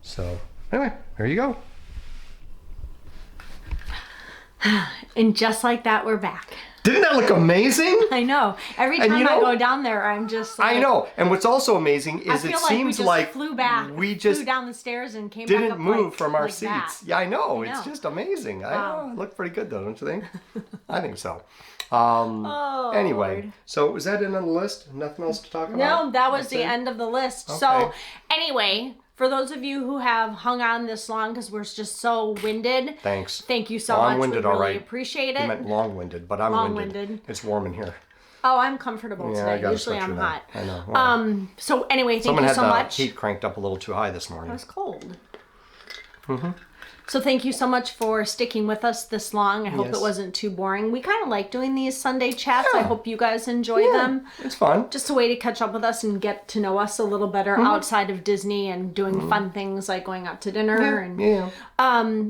[SPEAKER 2] So anyway, there you go.
[SPEAKER 1] And just like that, we're back.
[SPEAKER 2] Didn't that look amazing?
[SPEAKER 1] I know. Every time I go down there, I'm just like...
[SPEAKER 2] I know. And what's also amazing is it seems like
[SPEAKER 1] flew down the stairs and came back up
[SPEAKER 2] didn't move from our seats.
[SPEAKER 1] That.
[SPEAKER 2] Yeah, I know. It's just amazing.
[SPEAKER 1] Wow.
[SPEAKER 2] It looked pretty good though, don't you think? I think so.
[SPEAKER 1] Anyway,
[SPEAKER 2] Lord. So was that it on the list? Nothing else to talk about?
[SPEAKER 1] No, that was the end of the list.
[SPEAKER 2] Okay.
[SPEAKER 1] So anyway, for those of you who have hung on this long because we're just so winded.
[SPEAKER 2] Thanks.
[SPEAKER 1] Thank you so much.
[SPEAKER 2] Long-winded,
[SPEAKER 1] We really
[SPEAKER 2] all right.
[SPEAKER 1] appreciate it.
[SPEAKER 2] You meant long-winded, but I'm
[SPEAKER 1] Long-winded.
[SPEAKER 2] It's warm in here.
[SPEAKER 1] Oh, I'm comfortable
[SPEAKER 2] Yeah, I
[SPEAKER 1] today.
[SPEAKER 2] got a
[SPEAKER 1] Usually I'm
[SPEAKER 2] sweatshirt
[SPEAKER 1] hot.
[SPEAKER 2] on. I know. Well,
[SPEAKER 1] So anyway, thank
[SPEAKER 2] someone
[SPEAKER 1] you
[SPEAKER 2] had
[SPEAKER 1] so
[SPEAKER 2] the
[SPEAKER 1] much.
[SPEAKER 2] heat cranked up a little too high this morning.
[SPEAKER 1] It was cold. So thank you so much for sticking with us this long. I hope
[SPEAKER 2] Yes.
[SPEAKER 1] it wasn't too boring. We kind of like doing these Sunday chats.
[SPEAKER 2] Yeah.
[SPEAKER 1] I hope you guys enjoy them.
[SPEAKER 2] It's fun.
[SPEAKER 1] Just a way to catch up with us and get to know us a little better outside of Disney and doing fun things like going out to dinner.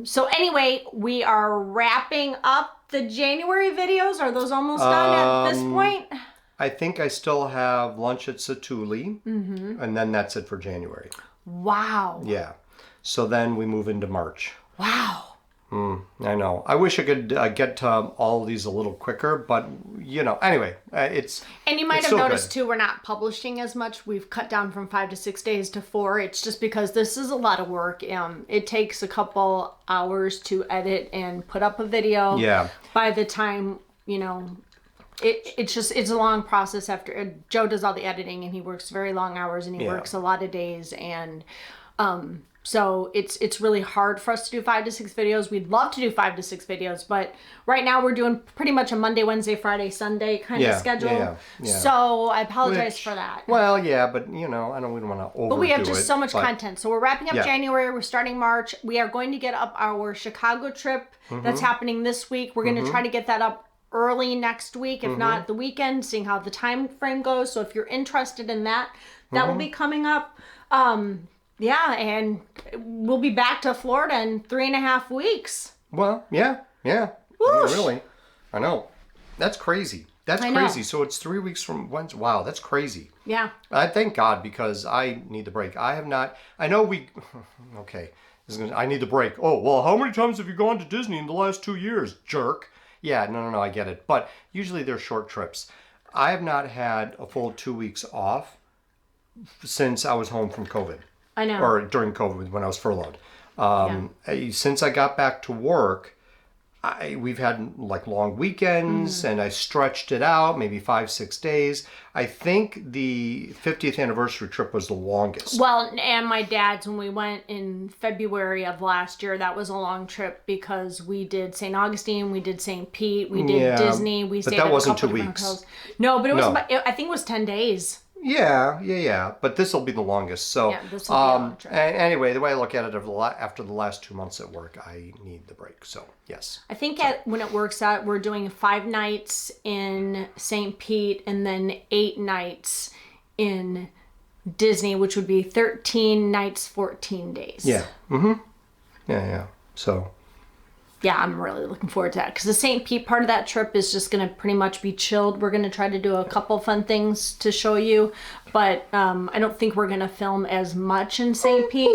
[SPEAKER 1] So anyway, we are wrapping up the January videos. Are those almost done at this point?
[SPEAKER 2] I think I still have lunch at Satuli, and then that's it for January.
[SPEAKER 1] Wow.
[SPEAKER 2] Yeah. So then we move into March.
[SPEAKER 1] Wow.
[SPEAKER 2] I know. I wish I could get to all of these a little quicker, but anyway, it's.
[SPEAKER 1] And you might
[SPEAKER 2] it's
[SPEAKER 1] have
[SPEAKER 2] still
[SPEAKER 1] noticed
[SPEAKER 2] good.
[SPEAKER 1] too, we're not publishing as much. We've cut down from 5 to 6 days to 4. It's just because this is a lot of work. It takes a couple hours to edit and put up a video.
[SPEAKER 2] Yeah.
[SPEAKER 1] By the time, it's a long process after Joe does all the editing and he works very long hours and he works a lot of days and so it's really hard for us to do 5 to 6 videos. We'd love to do 5 to 6 videos, but right now we're doing pretty much a Monday, Wednesday, Friday, Sunday kind of schedule.
[SPEAKER 2] Yeah.
[SPEAKER 1] So I apologize for that.
[SPEAKER 2] Well, yeah, but we don't want to overdo it.
[SPEAKER 1] But we have just so much content. So we're wrapping up
[SPEAKER 2] Yeah.
[SPEAKER 1] January. We're starting March. We are going to get up our Chicago trip that's happening this week. We're going to try to get that up early next week, if not the weekend, seeing how the time frame goes. So if you're interested in that, that will be coming up. And we'll be back to Florida in 3.5 weeks.
[SPEAKER 2] Well, yeah. I mean, really. I know. That's crazy. That's crazy. So it's 3 weeks from Wednesday. Wow, that's crazy.
[SPEAKER 1] Yeah.
[SPEAKER 2] I thank God because I need the break. I have not. I know we. Okay. I need the break. Oh, well, how many times have you gone to Disney in the last 2 years, jerk? Yeah, no, I get it. But usually they're short trips. I have not had a full 2 weeks off since I was home from COVID.
[SPEAKER 1] I know.
[SPEAKER 2] Or during COVID when I was furloughed. Since I got back to work, we've had like long weekends and I stretched it out, maybe 5-6 days. I think the 50th anniversary trip was the longest.
[SPEAKER 1] Well, and my dad's, when we went in February of last year, that was a long trip because we did St. Augustine, we did St. Pete, we did Disney, we stayed at a couple different hotels. No, but it was about, I think it was 10 days.
[SPEAKER 2] Yeah. But this will be the longest. So,
[SPEAKER 1] this will be a long trip.
[SPEAKER 2] Anyway, the way I look at it, after the last 2 months at work, I need the break. So, yes.
[SPEAKER 1] I think when it works out, we're doing 5 nights in St. Pete and then 8 nights in Disney, which would be 13 nights, 14 days.
[SPEAKER 2] Yeah. Yeah. So.
[SPEAKER 1] Yeah, I'm really looking forward to that because the St. Pete part of that trip is just going to pretty much be chilled. We're going to try to do a couple fun things to show you, but I don't think we're going to film as much in St. Pete.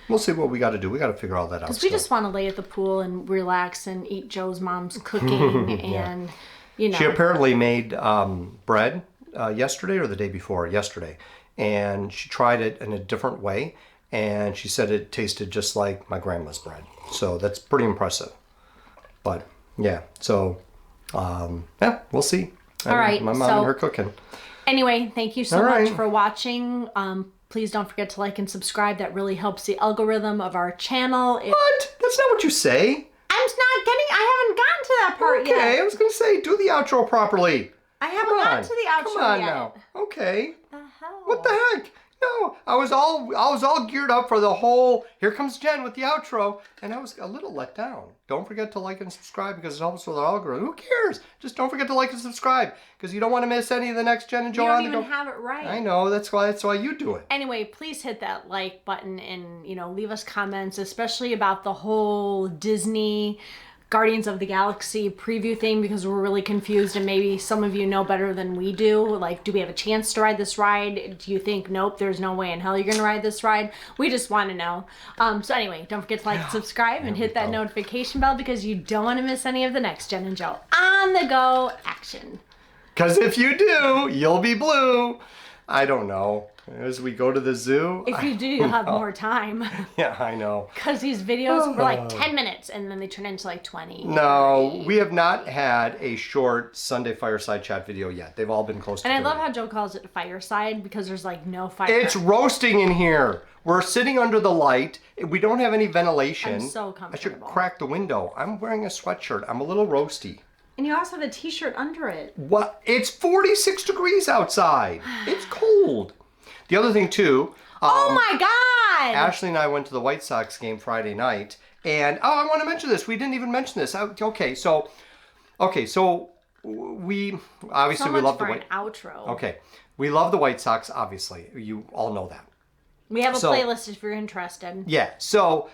[SPEAKER 2] We'll see what we got to do. We got to figure all that out.
[SPEAKER 1] Because we just want to lay at the pool and relax and eat Joe's mom's cooking and,
[SPEAKER 2] She apparently made bread yesterday or the day before, yesterday, and she tried it in a different way, and she said it tasted just like my grandma's bread. So that's pretty impressive. But yeah, so we'll see.
[SPEAKER 1] All right,
[SPEAKER 2] my mom and her cooking.
[SPEAKER 1] Anyway, thank you so much for watching. Please don't forget to like and subscribe. That really helps the algorithm of our channel.
[SPEAKER 2] What? That's not what you say.
[SPEAKER 1] I haven't gotten to that part yet.
[SPEAKER 2] Okay, I was gonna say do the outro properly.
[SPEAKER 1] I haven't gotten to the outro
[SPEAKER 2] Come on
[SPEAKER 1] yet.
[SPEAKER 2] now. Okay.
[SPEAKER 1] The hell?
[SPEAKER 2] What the heck? No, I was all geared up for the whole, here comes Jen with the outro, and I was a little let down. Don't forget to like and subscribe because it helps with our algorithm. Who cares? Just don't forget to like and subscribe because you don't want to miss any of the next Jen and Joe.
[SPEAKER 1] You don't even have it right.
[SPEAKER 2] I know, that's why you do it.
[SPEAKER 1] Anyway, please hit that like button and, leave us comments, especially about the whole Disney Guardians of the Galaxy preview thing because we're really confused and maybe some of you know better than we do. Like, do we have a chance to ride this ride? Do you think, nope, there's no way in hell you're going to ride this ride? We just want to know. So anyway, don't forget to like and subscribe and hit that notification bell because you don't want to miss any of the next Jen and Joe on the go action.
[SPEAKER 2] Because if you do, you'll be blue. I don't know. As we go to the zoo.
[SPEAKER 1] If you do, you'll have more time.
[SPEAKER 2] Yeah, I know.
[SPEAKER 1] Because these videos were like 10 minutes and then they turn into like 20.
[SPEAKER 2] No, we have not had a short Sunday fireside chat video yet. They've all been close to 30.
[SPEAKER 1] And I love how Joe calls it fireside because there's like no fire.
[SPEAKER 2] It's roasting in here. We're sitting under the light. We don't have any ventilation.
[SPEAKER 1] I'm so comfortable.
[SPEAKER 2] I should crack the window. I'm wearing a sweatshirt. I'm a little roasty.
[SPEAKER 1] And you also have a t-shirt under it.
[SPEAKER 2] What? It's 46 degrees outside. It's cold. The other thing too.
[SPEAKER 1] Oh my God!
[SPEAKER 2] Ashley and I went to the White Sox game Friday night, and I want to mention this. We didn't even mention this. Okay, so we obviously
[SPEAKER 1] So
[SPEAKER 2] we
[SPEAKER 1] much
[SPEAKER 2] love the
[SPEAKER 1] for
[SPEAKER 2] White.
[SPEAKER 1] an outro.
[SPEAKER 2] Okay, we love the White Sox. Obviously, you all know that.
[SPEAKER 1] We have a
[SPEAKER 2] So-
[SPEAKER 1] playlist if you're interested.
[SPEAKER 2] Yeah. So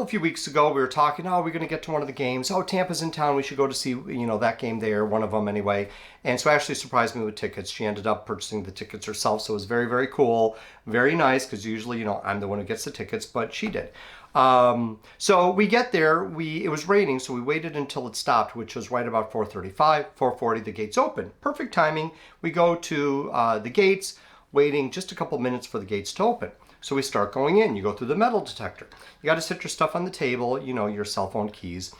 [SPEAKER 2] few weeks ago, we were talking. Oh, we're going to get to one of the games. Oh, Tampa's in town. We should go to see that game there. One of them anyway. And so Ashley surprised me with tickets. She ended up purchasing the tickets herself. So it was very, very cool. Very nice because usually I'm the one who gets the tickets, but she did. So we get there. It was raining, so we waited until it stopped, which was right about 4:35, 4:40. The gates open. Perfect timing. We go to the gates, waiting just a couple minutes for the gates to open. So we start going in. You go through the metal detector. You got to set your stuff on the table, your cell phone keys.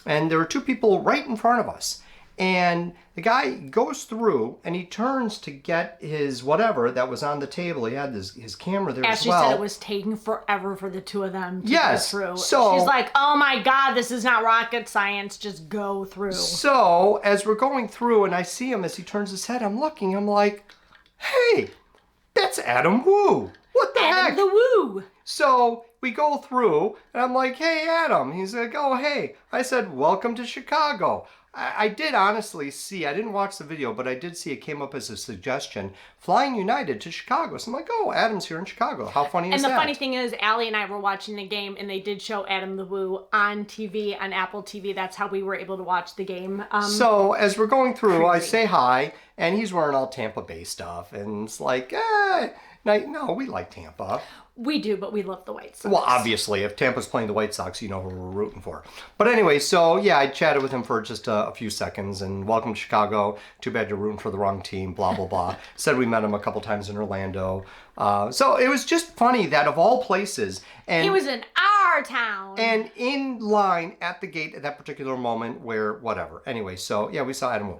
[SPEAKER 2] And there were two people right in front of us. And the guy goes through and he turns to get his whatever that was on the table. He had his camera there
[SPEAKER 1] Ashley
[SPEAKER 2] as well.
[SPEAKER 1] said it was taking forever for the two of them to
[SPEAKER 2] Yes,
[SPEAKER 1] go through.
[SPEAKER 2] so-
[SPEAKER 1] She's like, oh my God, this is not rocket science. Just go through.
[SPEAKER 2] So as we're going through and I see him as he turns his head, I'm looking. I'm like, hey, that's Adam Wu. What the heck?
[SPEAKER 1] Adam the Woo.
[SPEAKER 2] So we go through, and I'm like, hey, Adam. He's like, oh, hey. I said, welcome to Chicago. I did honestly see, I didn't watch the video, but I did see it came up as a suggestion, Flying United to Chicago. So I'm like, oh, Adam's here in Chicago. How funny is that?
[SPEAKER 1] And the funny thing is, Allie and I were watching the game, and they did show Adam the Woo on TV, on Apple TV. That's how we were able to watch the game.
[SPEAKER 2] So as we're going through, I
[SPEAKER 1] Crazy.
[SPEAKER 2] say hi, and he's wearing all Tampa Bay stuff. And it's like, no, we like Tampa.
[SPEAKER 1] We do, but we love the White Sox.
[SPEAKER 2] Well, obviously, if Tampa's playing the White Sox, you know who we're rooting for. But anyway, so yeah, I chatted with him for just a few seconds, and welcome to Chicago. Too bad you're rooting for the wrong team, blah, blah, blah. Said we met him a couple times in Orlando. So it was just funny that of all places. And
[SPEAKER 1] He was in our town.
[SPEAKER 2] And in line at the gate at that particular moment where whatever. Anyway, so yeah, we saw Adam Wu.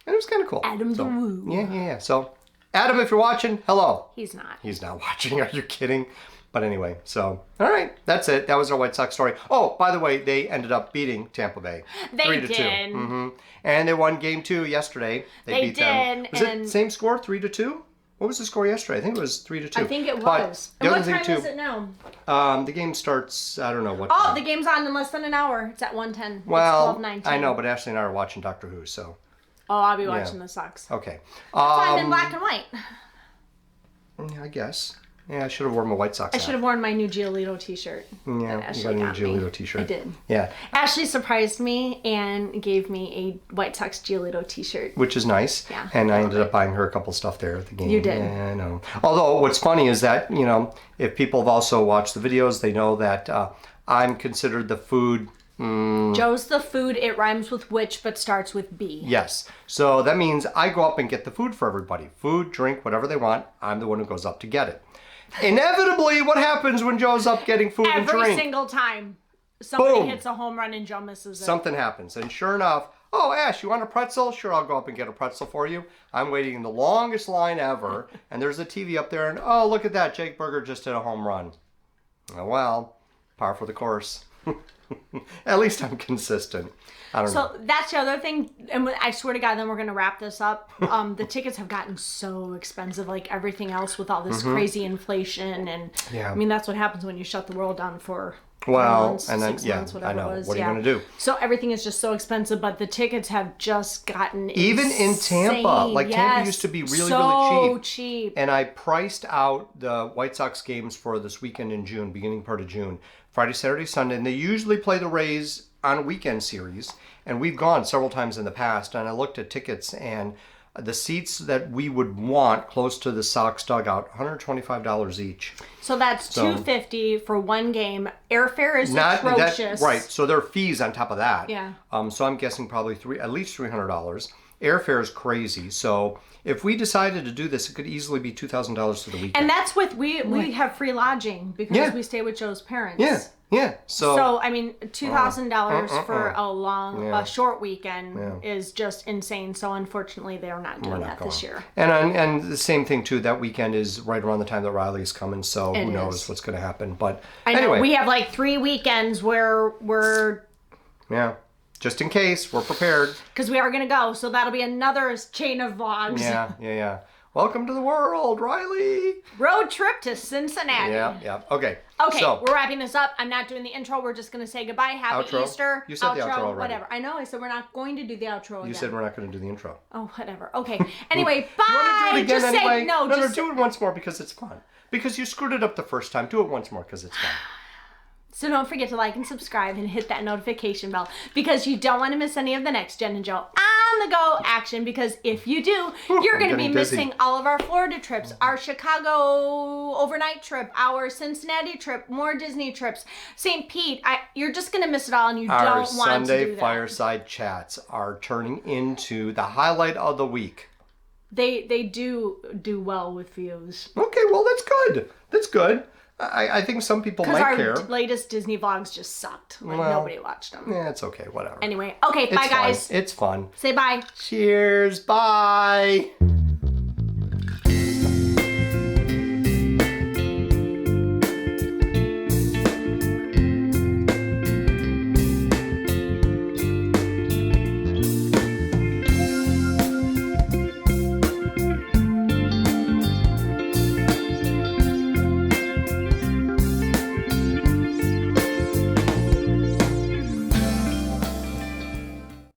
[SPEAKER 2] And it was kind of cool.
[SPEAKER 1] Adam
[SPEAKER 2] so,
[SPEAKER 1] the Woo.
[SPEAKER 2] Yeah. So, Adam, if you're watching, hello.
[SPEAKER 1] He's not.
[SPEAKER 2] He's not watching. Are you kidding? But anyway, so, all right. That's it. That was our White Sox story. Oh, by the way, they ended up beating Tampa Bay.
[SPEAKER 1] They
[SPEAKER 2] 3-2.
[SPEAKER 1] did.
[SPEAKER 2] Mm-hmm. And they won game 2 yesterday.
[SPEAKER 1] They
[SPEAKER 2] beat them.
[SPEAKER 1] did,
[SPEAKER 2] Was
[SPEAKER 1] and-
[SPEAKER 2] it same score, 3-2? What was the score yesterday? I think it was 3-2.
[SPEAKER 1] I think it
[SPEAKER 2] But
[SPEAKER 1] was.
[SPEAKER 2] the
[SPEAKER 1] And
[SPEAKER 2] other
[SPEAKER 1] what
[SPEAKER 2] thing
[SPEAKER 1] time
[SPEAKER 2] too,
[SPEAKER 1] is it now?
[SPEAKER 2] the game starts, I don't know what
[SPEAKER 1] Oh,
[SPEAKER 2] time.
[SPEAKER 1] the game's on in less than an hour. It's at 1:10.
[SPEAKER 2] Well,
[SPEAKER 1] it's 12:19.
[SPEAKER 2] I know, but Ashley and I are watching Doctor Who, so.
[SPEAKER 1] Oh, I'll be watching the Sox.
[SPEAKER 2] Okay.
[SPEAKER 1] I'm in black and white.
[SPEAKER 2] I guess. Yeah, I should have worn my White Sox
[SPEAKER 1] I should have worn my new Giolito t-shirt.
[SPEAKER 2] Yeah, you
[SPEAKER 1] Ashley
[SPEAKER 2] got a new
[SPEAKER 1] got me.
[SPEAKER 2] Giolito t-shirt.
[SPEAKER 1] I did.
[SPEAKER 2] Yeah,
[SPEAKER 1] Ashley surprised me and gave me a White Sox Giolito t-shirt.
[SPEAKER 2] which is nice.
[SPEAKER 1] Yeah,
[SPEAKER 2] And I
[SPEAKER 1] I
[SPEAKER 2] ended
[SPEAKER 1] love
[SPEAKER 2] up buying her a couple stuff there at the game.
[SPEAKER 1] You did.
[SPEAKER 2] Yeah, I know. Although, what's funny is that, if people have also watched the videos, they know that I'm considered the food.
[SPEAKER 1] Joe's the food. It rhymes with which, but starts with B.
[SPEAKER 2] Yes. So that means I go up and get the food for everybody. Food, drink, whatever they want. I'm the one who goes up to get it. Inevitably, what happens when Joe's up getting food and
[SPEAKER 1] Every
[SPEAKER 2] drink?
[SPEAKER 1] single time somebody
[SPEAKER 2] Boom.
[SPEAKER 1] hits a home run and Joe misses it.
[SPEAKER 2] Something happens. And sure enough, oh, Ash, you want a pretzel? Sure, I'll go up and get a pretzel for you. I'm waiting in the longest line ever. And there's a TV up there. And oh, look at that. Jake Berger just hit a home run. Oh, well, par for the course. At least I'm consistent. I don't know.
[SPEAKER 1] So that's the other thing, and I swear to God, then we're gonna wrap this up. The tickets have gotten so expensive, like everything else, with all this crazy inflation, and
[SPEAKER 2] Yeah.
[SPEAKER 1] I mean that's what happens when you shut the world down for
[SPEAKER 2] Well,
[SPEAKER 1] months,
[SPEAKER 2] and then,
[SPEAKER 1] 6
[SPEAKER 2] yeah,
[SPEAKER 1] months, whatever
[SPEAKER 2] I know.
[SPEAKER 1] it was.
[SPEAKER 2] What are you going to do?
[SPEAKER 1] So everything is just so expensive, but the tickets have just gotten
[SPEAKER 2] Even in Tampa.
[SPEAKER 1] insane.
[SPEAKER 2] Like, Tampa
[SPEAKER 1] Yes.
[SPEAKER 2] used to be really,
[SPEAKER 1] so
[SPEAKER 2] really
[SPEAKER 1] cheap.
[SPEAKER 2] And I priced out the White Sox games for this weekend in June, beginning part of June. Friday, Saturday, Sunday. And they usually play the Rays on a weekend series. And we've gone several times in the past. And I looked at tickets, and the seats that we would want close to the Sox dugout, $125 each.
[SPEAKER 1] So that's $250 for one game. Airfare is
[SPEAKER 2] Not
[SPEAKER 1] atrocious.
[SPEAKER 2] that, right. So there are fees on top of that.
[SPEAKER 1] Yeah.
[SPEAKER 2] So I'm guessing probably at least $300. Airfare is crazy. So if we decided to do this, it could easily be $2,000 for the weekend.
[SPEAKER 1] And that's with we have free lodging because
[SPEAKER 2] Yeah.
[SPEAKER 1] we stay with Joe's parents.
[SPEAKER 2] Yeah.
[SPEAKER 1] So I mean, $2,000 for a short weekend is just insane. So unfortunately, they're not doing that this year.
[SPEAKER 2] And the same thing too. That weekend is right around the time that Riley's coming, so
[SPEAKER 1] It
[SPEAKER 2] who knows
[SPEAKER 1] is.
[SPEAKER 2] what's going to happen. But
[SPEAKER 1] I know
[SPEAKER 2] anyway,
[SPEAKER 1] we have like 3 weekends where we're
[SPEAKER 2] yeah, just in case we're prepared.
[SPEAKER 1] because we are gonna go. So that'll be another chain of vlogs.
[SPEAKER 2] Yeah. Welcome to the world, Riley.
[SPEAKER 1] Road trip to Cincinnati.
[SPEAKER 2] Yeah. Okay.
[SPEAKER 1] Okay,
[SPEAKER 2] So,
[SPEAKER 1] we're wrapping this up. I'm not doing the intro. We're just going to say goodbye. Happy
[SPEAKER 2] Outro?
[SPEAKER 1] Easter.
[SPEAKER 2] You said the outro already.
[SPEAKER 1] Whatever. I know. I said we're not going to do the outro again.
[SPEAKER 2] you said we're not going to do the intro.
[SPEAKER 1] Oh, whatever. Okay. Anyway, bye.
[SPEAKER 2] You want to do it again
[SPEAKER 1] just
[SPEAKER 2] anyway?
[SPEAKER 1] say no.
[SPEAKER 2] No, do it once more because it's fun. Because you screwed it up the first time. Do it once more because it's fun.
[SPEAKER 1] So don't forget to like and subscribe and hit that notification bell because you don't want to miss any of the next Jen and Joe on the go action, because if you do, you're going to be missing all of our Florida trips, our Chicago overnight trip, our Cincinnati trip, more Disney trips, St. Pete. You're just going to miss it all, and you don't want to do that.
[SPEAKER 2] Our Sunday fireside chats are turning into the highlight of the week.
[SPEAKER 1] They do well with views.
[SPEAKER 2] Okay, well, that's good. That's good. I think some people might care.
[SPEAKER 1] Because our latest Disney vlogs just sucked. Nobody watched them.
[SPEAKER 2] Yeah, it's okay. Whatever.
[SPEAKER 1] Anyway, okay, bye, guys.
[SPEAKER 2] It's fun.
[SPEAKER 1] Say bye.
[SPEAKER 2] Cheers. Bye.